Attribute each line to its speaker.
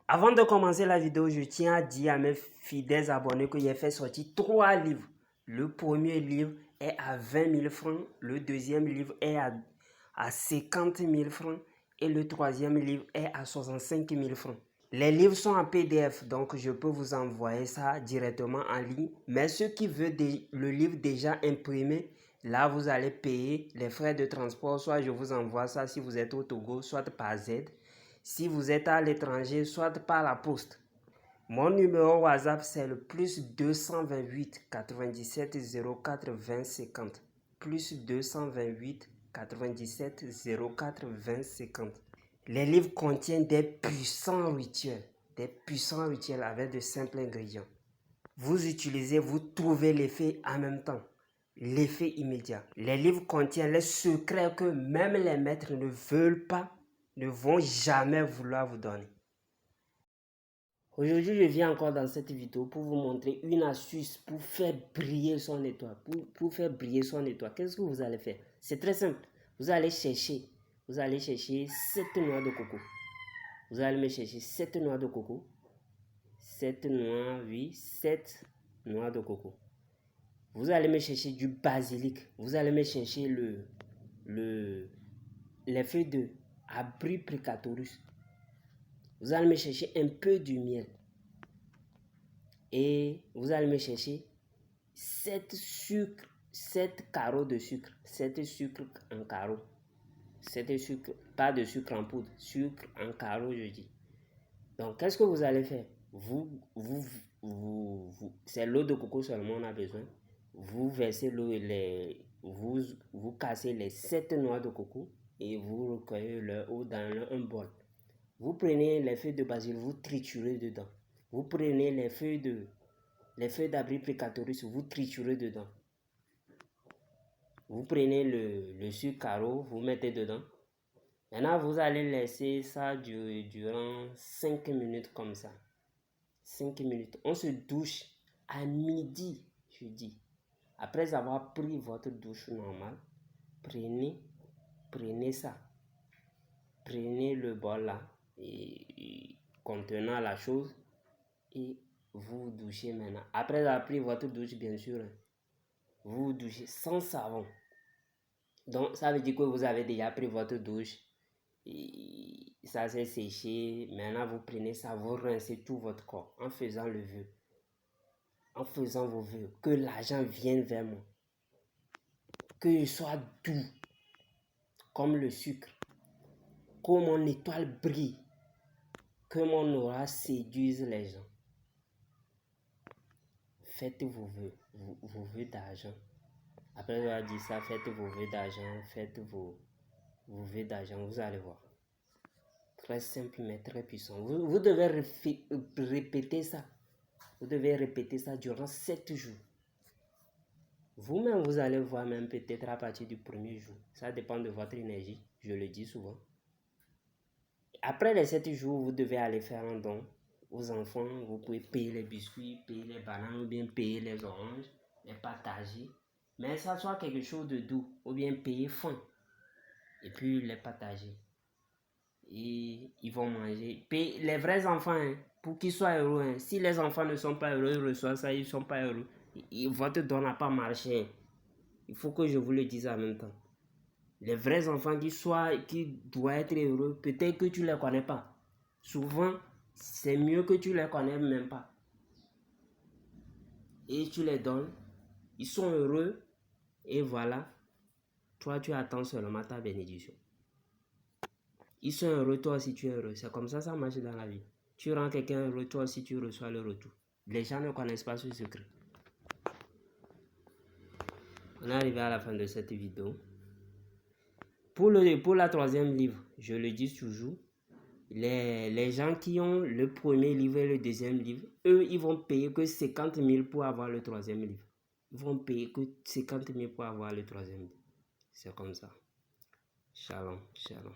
Speaker 1: Avant de commencer la vidéo, je tiens à dire à mes fidèles abonnés que j'ai fait sortir 3 livres. Le premier livre est à 20 000 francs, le deuxième livre est à 50 000 francs et le troisième livre est à 65 000 francs. Les livres sont en PDF, donc je peux vous envoyer ça directement en ligne. Mais ceux qui veulent le livre déjà imprimé, là vous allez payer les frais de transport. Soit je vous envoie ça si vous êtes au Togo, soit par Z. Si vous êtes à l'étranger, soit par la poste. Mon numéro WhatsApp, c'est le plus 228 97 04 20 50. Plus 228 97 04 20 50. Les livres contiennent des puissants rituels avec de simples ingrédients. Vous utilisez, vous trouvez l'effet en même temps, l'effet immédiat. Les livres contiennent les secrets que même les maîtres ne veulent pas, ne vont jamais vouloir vous donner. Aujourd'hui, je viens encore dans cette vidéo pour vous montrer une astuce pour faire briller son étoile. Pour faire briller son étoile, qu'est-ce que vous allez faire? C'est très simple. Vous allez chercher 7 noix de coco. Vous allez me chercher 7 noix de coco. 7 noix de coco. Vous allez me chercher du basilic. Vous allez me chercher les feuilles de Abriculatorus. Vous allez me chercher un peu du miel. Et vous allez me chercher 7 carreaux de sucre. 7 sucres en carreaux. 7 sucres, pas de sucre en poudre, sucre en carreaux, je dis. Donc, qu'est-ce que vous allez faire? C'est l'eau de coco seulement on a besoin. Vous versez l'eau et vous cassez les 7 noix de coco et vous recueillez leur eau dans un bol. Vous prenez les feuilles de basilic, vous triturez dedans. Vous prenez les feuilles d'Abriculatorus, vous triturez dedans. Vous prenez le sucre carreau, vous mettez dedans. Maintenant, vous allez laisser ça durant 5 minutes comme ça. 5 minutes. On se douche à midi, je dis. Après avoir pris votre douche normale, prenez ça. Prenez le bol là, contenant la chose, et vous vous douchez maintenant. Après avoir pris votre douche, bien sûr, vous vous douchez sans savon. Donc, ça veut dire que vous avez déjà pris votre douche. Et ça s'est séché. Maintenant, vous prenez ça, vous rincez tout votre corps en faisant le vœu. En faisant vos vœux. Que l'argent vienne vers moi. Que je sois doux comme le sucre. Que mon étoile brille. Que mon aura séduise les gens. Faites vos vœux d'argent. Après avoir dit ça, faites vos vœux d'argent. Faites vos vœux d'argent. Vous allez voir. Très simple mais très puissant. Vous devez répéter ça. Vous devez répéter ça durant 7 jours. Vous-même, vous allez voir même peut-être à partir du premier jour. Ça dépend de votre énergie, je le dis souvent. Après les 7 jours, vous devez aller faire un don aux enfants. Vous pouvez payer les biscuits, payer les bananes, ou bien payer les oranges, les partager. Mais ça soit quelque chose de doux, ou bien payer faim. Et puis les partager. Et ils vont manger. Les vrais enfants, hein, pour qu'ils soient heureux. Hein. Si les enfants ne sont pas heureux, ils reçoivent ça, ils ne sont pas heureux. Votre don n'a pas marché. Hein. Il faut que je vous le dise en même temps. Les vrais enfants qui doivent être heureux, peut-être que tu ne les connais pas. Souvent, c'est mieux que tu ne les connais même pas. Et tu les donnes. Ils sont heureux. Et voilà. Toi, tu attends seulement ta bénédiction. Ils sont heureux, toi aussi tu es heureux. C'est comme ça marche dans la vie. Tu rends quelqu'un heureux, toi aussi tu reçois le retour. Les gens ne connaissent pas ce secret. On est arrivé à la fin de cette vidéo. Pour la troisième livre, je le dis toujours, les gens qui ont le premier livre et le deuxième livre, eux, ils vont payer que 50 000 pour avoir le troisième livre. Ils vont payer que 50 000 pour avoir le troisième livre. C'est comme ça. Shalom, shalom.